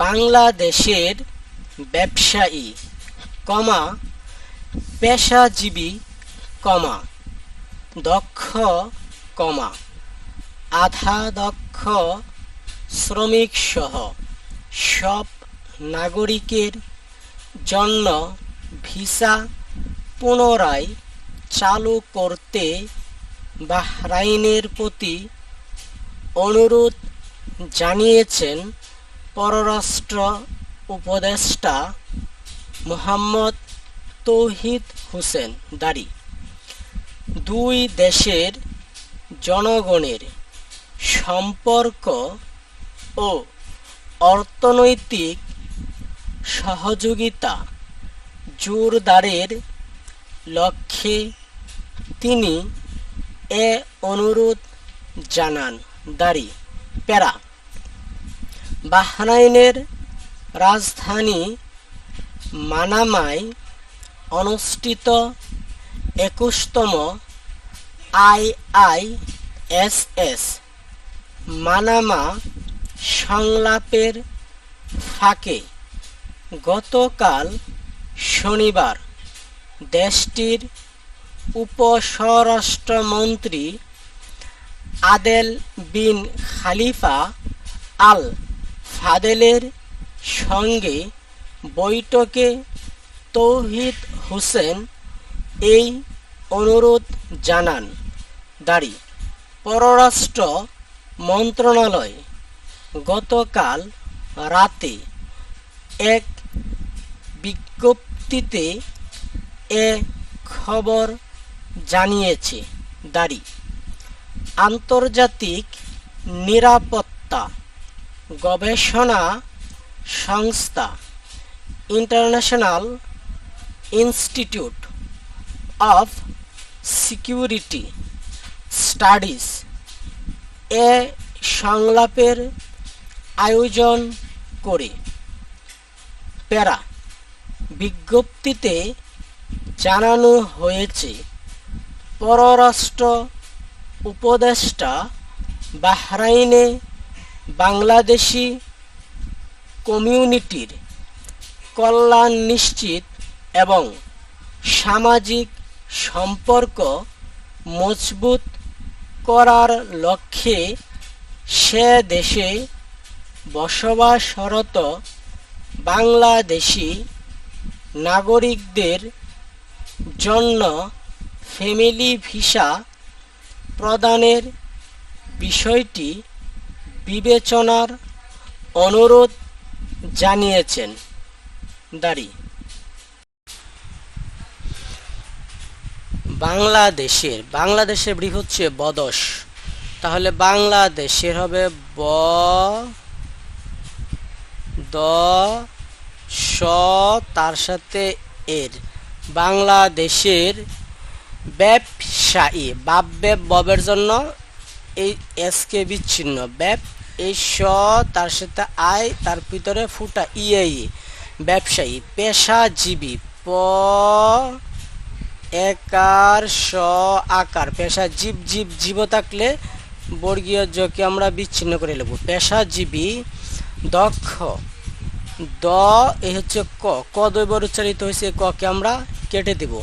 বাংলাদেশের ব্যবসায়ী, পেশাজীবী, দক্ষ, আধা দক্ষ শ্রমিকসহ সব নাগরিকের জন্য ভিসা পুনরায় চালু করতে বাহরাইনের প্রতি অনুরোধ জানিয়েছেন পররাষ্ট্র উপদেষ্টা মোহাম্মদ তৌহিদ হোসেন দারি। দুই দেশের জনগণের সম্পর্ক ও অর্থনৈতিক সহযোগিতা জোরদারের লক্ষ্যে তিনি এ অনুরোধ জানান দারি। বাহরাইনের রাজধানী মানামায় অনুষ্ঠিত 21তম IISS মানামা সংলাপের ফাঁকে গতকাল শনিবার দেশটির উপস্বরাষ্ট্রমন্ত্রী আদেল বিন খালিফা আল ফাদেলের সঙ্গে বৈঠকে তৌহিদ হোসেন এই অনুরোধ জানান দারি। পররাষ্ট্র মন্ত্রণালয় গতকাল রাতে এক বিজ্ঞপ্তিতে এ খবর জানিয়েছে দারি। আন্তর্জাতিক নিরাপত্তা গবেষণা সংস্থা international institute of security studies এ সংলাপের আয়োজন করে। বিজ্ঞপ্তিতে জানানো হয়েছে, পররাষ্ট্র উপদেষ্টা বাহরাইনে বাংলাদেশি কমিউনিটির কল্যাণ নিশ্চিত এবং সামাজিক সম্পর্ক মজবুত করার লক্ষ্যে সে দেশে বসবাসরত বাংলাদেশি নাগরিকদের জন্য ফ্যামিলি ভিসা প্রদানের বিষয়টি বিবেচনার অনুরোধ জানিয়েছেন দারি। বাংলাদেশের ব্রিফ হচ্ছে বদস, তাহলে বাংলাদেশের হবে ব দ স তার সাথে এর। বাংলাদেশের ব্যবসায়ী, ববের জন্য এই এসকে বিচ্ছিন্ন, এই স তার সাথে আয় তার ভিতরে ফুটা ইয়ে, ব্যবসায়ী। পেশাজীবী, প একার স আকার, পেশা জীব থাকলে বর্গীয় জকে আমরা বিচ্ছিন্ন করে নেব, পেশাজীবী। দক্ষ, দ এ হচ্ছে ক দৈবর উচ্চারিত হয়েছে, কে আমরা কেটে দেব।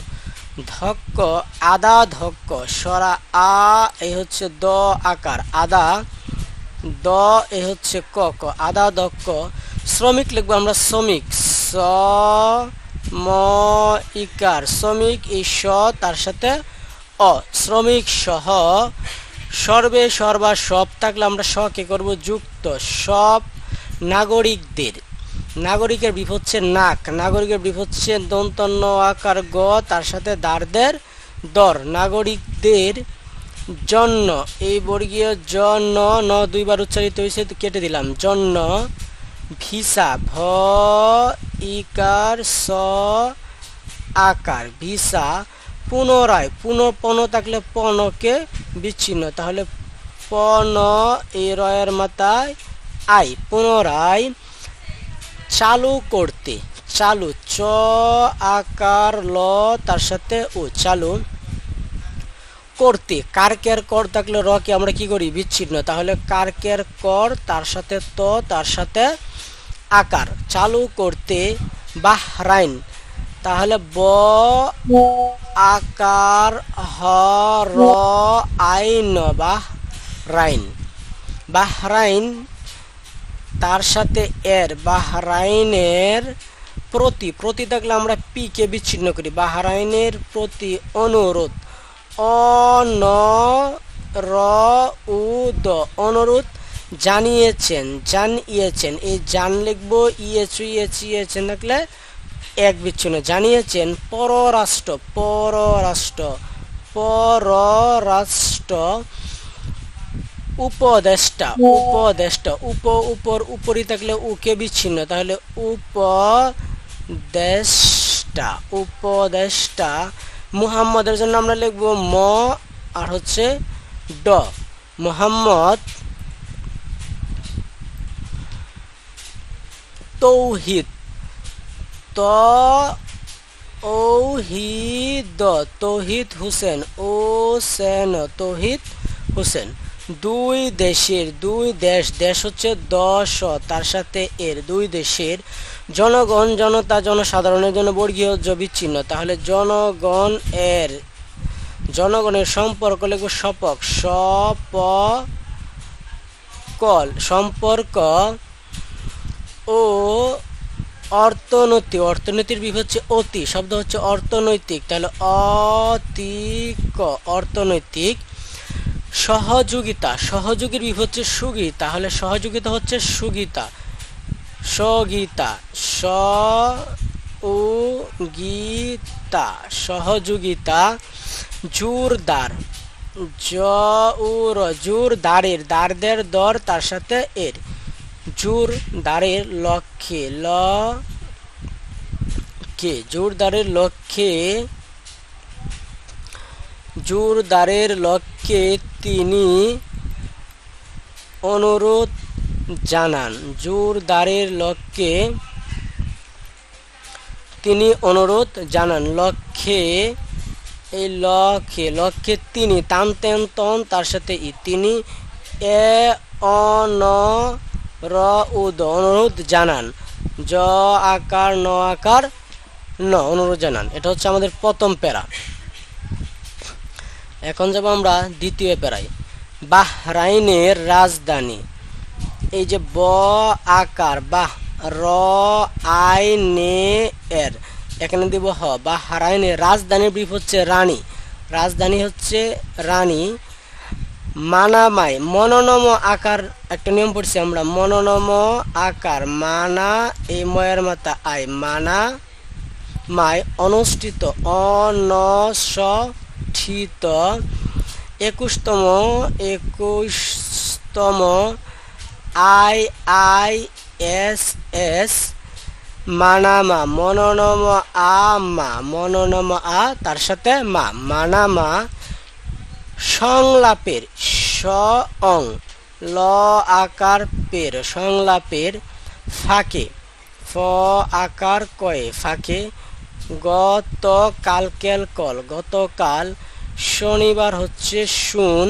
ধক্ক, আদা ধক্ক, সরা আ এ হচ্ছে দ আকার, আদা। দ এ হচ্ছে ক আদা দক্ষ। শ্রমিক লিখবো আমরা শ্রমিক, স ম ইকার, শ্রমিক এই স তার সাথে অ, শ্রমিক সহ সর্বে সর্বা সব থাকলে আমরা স কে করব যুক্ত, সব নাগরিকদের। নাগরিকের ব্রিফ হচ্ছে নাক, নাগরিকের ব্রিফ হচ্ছে দন্তন্য আকার গ তার সাথে দারদের দর, নাগরিকদের জন্য। এই বর্গীয় জন্য ন দুইবার উচ্চারিত হয়েছে, কেটে দিলাম, জন্য। ভিসা, ভ ইকার স আকার, ভিসা। পুনরায়, পন থাকলে পনকে বিচ্ছিন্ন, তাহলে পন এই রয়ের মাথায় আই, পুনরায়। চালু করতে, চালু, চ আকার ল তার সাথে ও, চালু করতে। কারকের কর থাকলে র কে আমরা কি করি বিচ্ছিন্ন, তাহলে কারকের কর তার সাথে ত তার সাথে আকার চালু করতে বাহরাইন, তাহলে ব আকার হ র আইন বাহরাইন। বাহরাইন তার সাথে এর, বাহরাইনের প্রতি, প্রতি থাকলে আমরা পি কে বিচ্ছিন্ন করি, বাহরাইনের প্রতি অনুরোধ, অনরুদ, অনুরোধ জানিয়েছেন, জানিয়েছেন, এই জান লিখবো, ইয়েছেন থাকলে এক বিচ্ছিন্ন, জানিয়েছেন পররাষ্ট্র, পররাষ্ট্র, পররাষ্ট্র উপদেষ্টা, উপদেষ্টা, উপর উপরই থাকলে উকে বিচ্ছিন্ন, তাহলে উপদেষ্টা, উপদেষ্টা। মুহাম্মদের জন্য আমরা লিখবো ম আর হচ্ছে ড, মুহাম্মদ তৌহিদ, তৌহিদ, তৌহিদ হোসেন, তৌহিদ হোসেন। দুই দেশের, দুই দেশ, দেশ হচ্ছে 10, তার সাথে এর, দুই দেশের জনগণ, জনতা, জনসাধারণের জন্য বর্গীয় জ বিচ্ছিন্ন, তাহলে জনগণ এর, জনগণের সম্পর্ক লিখব সপক, কল, সম্পর্ক ও অর্থনৈতিক, অর্থনীতির বিভ হচ্ছে অতি, শব্দ হচ্ছে অর্থনৈতিক, তাহলে অতিক, অর্থনৈতিক। সহযোগিতা, সহযোগীর বিভ হচ্ছে সুগী, তাহলে সহযোগিতা হচ্ছে সুগীতা, সগীতা, সগীতা, সহযোগিতা। জোরদার, জোরদারের, দারদের দর তার সাথে এর, জোরদারের লক্ষ্যে, লক্ষ্যে, জোরদারের লক্ষ্যে, জোরদারের লক্ষ্যে তিনি অনুরোধ জানান, জোরদারের লক্ষ্যে তিনি অনুরোধ জানান, লক্ষ্যে, এই লক্ষ্যে, লক্ষ্যে তিনি, তান তেন তন তার সাথে ই, তিনি এ অনরুদ, অনুরোধ জানান, জ আকার ন আকার ন, অনুরোধ জানান। এটা হচ্ছে আমাদের প্রথম প্যারা। এখন যাব আমরা দ্বিতীয় প্যারায়। বাহরাইনের রাজধানী, এই যে ব আকার বাহ র আইনে এর, এখানে দিব হ, বাহরাইনের রাজধানীর ব্রিফ হচ্ছে রানী, রাজধানী হচ্ছে রানী। মানামায়, মনোনম আকার, একটা নিয়ম পড়ছি আমরা, মনোনম আকার, মানা, এই ময়ের মাথা আয়, মানা মায় অনুষ্ঠিত, অনষ্ঠিত। 21তম, 21তম IISS মানামা, মনোনম আ মা, মনোনম আ তার সাথে মা, মানামা সংলাপের, অং ল আকার পের, সংলাপের ফাঁকে, ফ আকার কয়ে, ফাঁকে। গতকালকেল কল, গতকাল, শনিবার হচ্ছে শুন,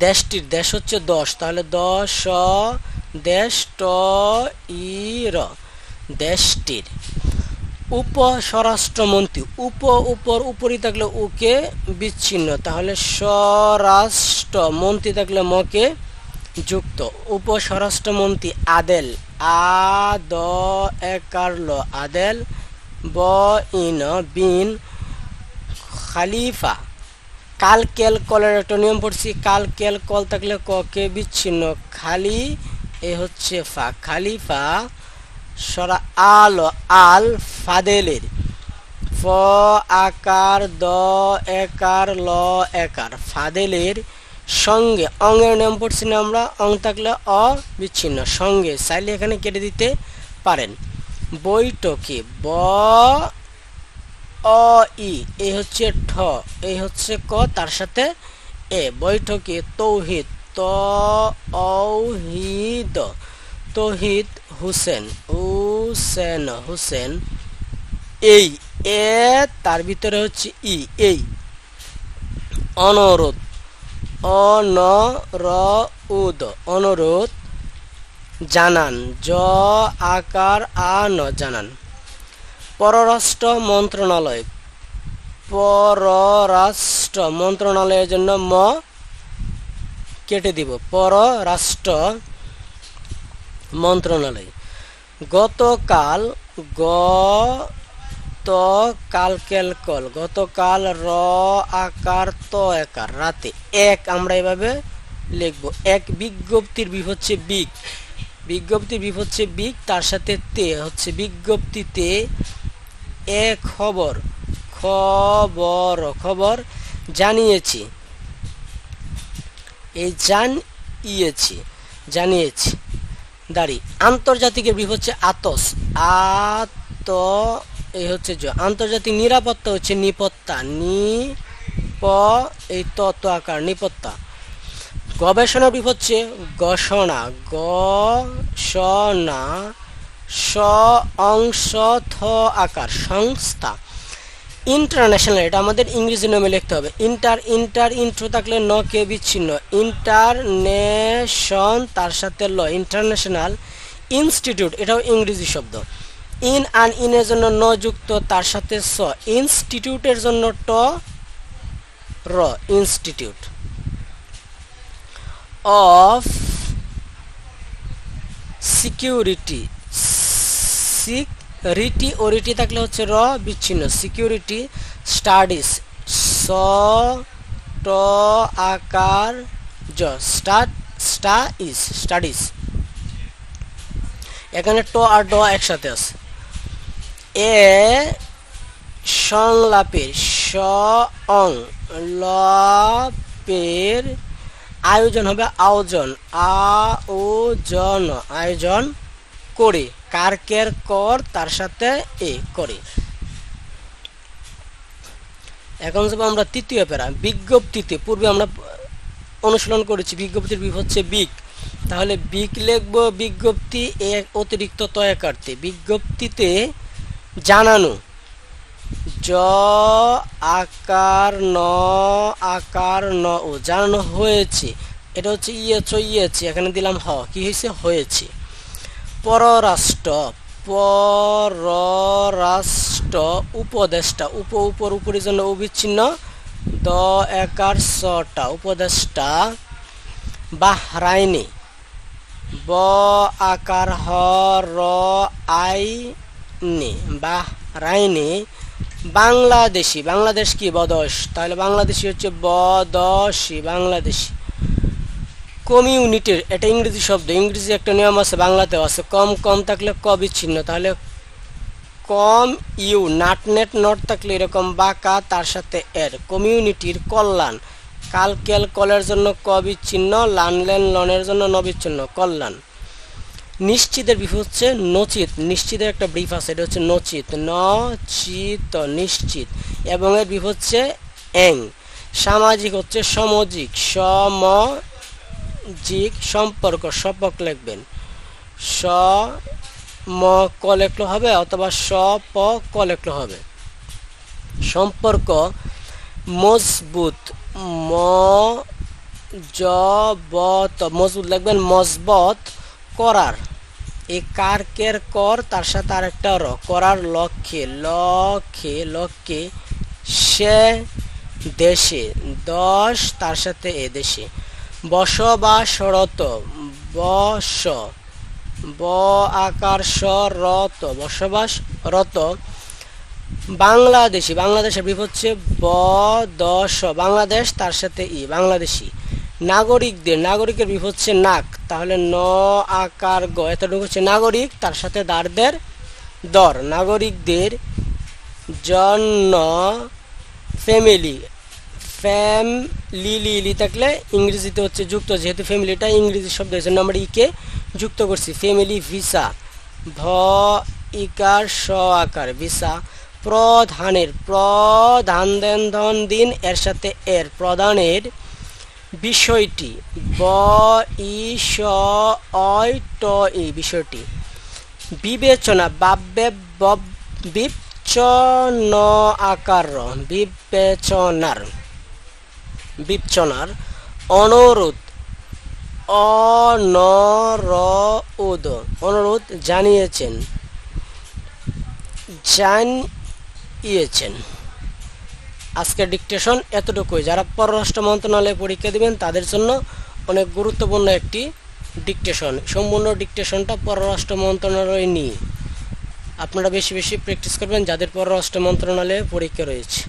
দেশটির, দেশ হচ্ছে 10, তাহলে 10 দেশ ট ইর, দেশটির। উপস্বরাষ্ট্রমন্ত্রী, উপর উপরই থাকলে উকে বিচ্ছিন্ন, তাহলে স্বরাষ্ট্রমন্ত্রী থাকলে মকে যুক্ত। উপস্বরাষ্ট্রমন্ত্রী আদেল, আ দ একার ল, আদেল, ব ইন বিন, খালিফা। কালকেল কলের একটা নিয়ম পড়ছি, কালকেল কল থাকলে ককে বিচ্ছিন্ন, খালি এ হচ্ছে ফা, খালিফা সরা আল, আল ফাদেলের, ফ আকার দ একার ল একার, ফাদেলের সঙ্গে, অঙ্গের নিয়ম পড়ছি না আমরা, অং থাকলে অ বিচ্ছিন্ন, সঙ্গে চাইলে এখানে কেটে দিতে পারেন। বৈঠকে, ব অ ই, এই হচ্ছে ঠ, এই হচ্ছে ক তার সাথে এ, বৈঠকে। তৌহিদ, ত ঔহিদ, তৌহিদ হোসেন, হোসেন। এই এ তার ভিতরে হচ্ছে ই, এই। অনুরোধ, অনরউদ, অনুরোধ। জানান, জ আকার আ ন, জানান। পররাষ্ট্র মন্ত্রণালয়, পররাষ্ট্র মন্ত্রণালয়ের জন্য ম কেটে দিব, পররাষ্ট্র মন্ত্রণালয়। গতকাল, গতকাল, গতকাল র আকার ত একার, রাতে, এক আমরা এভাবে লিখব। এক বিজ্ঞপ্তির বি হচ্ছে বিগ, বিজ্ঞপ্তির বি হচ্ছে বিগ, তার সাথে তে হচ্ছে বিজ্ঞপ্তিতে। এ খবর, খবর, খবর জানিয়েছি, এই জানিয়েছি, জানিয়েছি। দাঁড়ি, আন্তর্জাতিকের বি হচ্ছে আতস, আত এই হচ্ছে জ। আন্তর্জাতিক নিরাপত্তা হচ্ছে নিপত্তা, নি প এই তত আকার, নিপত্তা। গবেষণা বি হচ্ছে গবেষণা, গ স না, স অংশ থ আকার, সংস্থা। ইন্টারন্যাশনাল, এটা আমাদের ইংরেজি নামে লিখতে হবে। ইন্ট্রো থাকলে ন কে বিচ্ছিন্ন, ইন্টারনেশন তার সাথে ল, ইন্টারন্যাশনাল। ইনস্টিটিউট, এটাও ইংরেজি শব্দ। ইন আর ইনের জন্য ন যুক্ত, তার সাথে স। ইনস্টিটিউটের জন্য ট র, ইনস্টিটিউট। অফ সিকিউরিটি, রিটি ও রিটি থাকলে হচ্ছে র বিচ্ছিন্ন, সিকিউরিটি। স্টাডিজ, স ট আকার জ, স্টাডিজ, স্টাডিজ। এখানে ট আর ড একসাথে আছে। এ সংলাপের, স অং লপের আয়োজন হবে আয়োজন, আয়োজন, আয়োজন করে। কারকের কর তার সাথে এ করে। এখন যাব আমরা তৃতীয় প্যারা, বিজ্ঞপ্তিতে। পূর্বে আমরা অনুশীলন করেছি, বিজ্ঞপ্তির বি হচ্ছে বিগ, তাহলে বিগ লিখব বিজ্ঞপ্তি এ অতিরিক্ত তয়াকারতে। বিজ্ঞপ্তিতে জানানো, জ আকার ন আকার ন ও, জানানো হয়েছে। এটা হচ্ছে ইয়েছে, এখানে দিলাম হ, কি হয়েছে, হয়েছে। পররাষ্ট্র, পররাষ্ট্র উপদেষ্টা, উপর উপরের জন্য অবিচ্ছিন্ন, দ একার সটা, উপদেষ্টা। বাহরাইনে, ব আকার হ র আই নে, বাহরাইনে। বাংলাদেশি, বাংলাদেশ কি বদস, তাহলে বাংলাদেশি হচ্ছে বদসি, বাংলাদেশি। কমিউনিটির, এটা ইংরেজি শব্দ, ইংরেজি একটা নিয়ম আছে, বাংলাতেও আছে। কম কম থাকলে ক বিচ্ছিন্ন, তাহলে কম ইউ, নাটনেট নট থাকলে এরকম বাঁকা, তার সাথে এর। কমিউনিটির কল্যাণ, কালকেল কলের জন্য ক বিচ্ছিন্ন, লানলেন লনের জন্য ন বিচ্ছিন্ন, কল্যাণ। নিশ্চিতের ব্রিফ হচ্ছে নচিত, নিশ্চিতের একটা ব্রিফ আছে, এটা হচ্ছে নচিত, নচিত, নিশ্চিত। এবং এর ব্রিফ হচ্ছে এং। সামাজিক হচ্ছে সমজিক, সমজিক। সম্পর্ক, সপক লিখবেন, স ম ক লেখলে হবে, অথবা স প ক লেখলে হবে। সম্পর্ক মজবুত, ম জ ব ত, মজবুত লিখবেন, মজবত করার। এই কারকের কর তার সাথে আর একটা র, করার লক্ষ্যে, লক্ষ্যে। সে দেশে, দশ তার সাথে এ দেশে। বসবাসরত, বস ব আকার স রত, বসবাসরত। বাংলাদেশি, বাংলাদেশের ব্রিফ হচ্ছে ব দশ, বাংলাদেশ তার সাথে ই, বাংলাদেশি। নাগরিকদের, নাগরিকের ব্রিফ হচ্ছে নাক, তাহলে ন আকার গ, এতটুকু হচ্ছে নাগরিক, তার সাথে দারদের দর। নাগরিকদের জন্য ফ্যামিলি, ফ্যামিলি থাকলে ইংরেজিতে হচ্ছে যুক্ত, যেহেতু ফ্যামিলিটা ইংরেজি শব্দ, এই জন্য আমরা ইকে যুক্ত করছি। ফ্যামিলি ভিসা, ভ ইকার স আকার, ভিসা। প্রধানের, প্রধান দেন ধন দিন, এর সাথে এর, প্রধানের। বিষয়টি, ব ই স অয় ট, এই বিষয়টি। বিবেচনা, বাব্যে বিপচন আকার, বিবেচনার, বিবেচনার। অনুরোধ, অনর ও অনুরোধ জানিয়েছেন। আজকের ডিকটেশন এতটুকুই। যারা পররাষ্ট্র মন্ত্রণালয়ে পরীক্ষা দিবেন তাদের জন্য অনেক গুরুত্বপূর্ণ একটি ডিকটেশন। সম্পূর্ণ ডিকটেশনটা পররাষ্ট্র মন্ত্রণালয় নিয়ে। আপনারা বেশি বেশি প্র্যাকটিস করবেন যাদের পররাষ্ট্র মন্ত্রণালয়ে পরীক্ষা রয়েছে।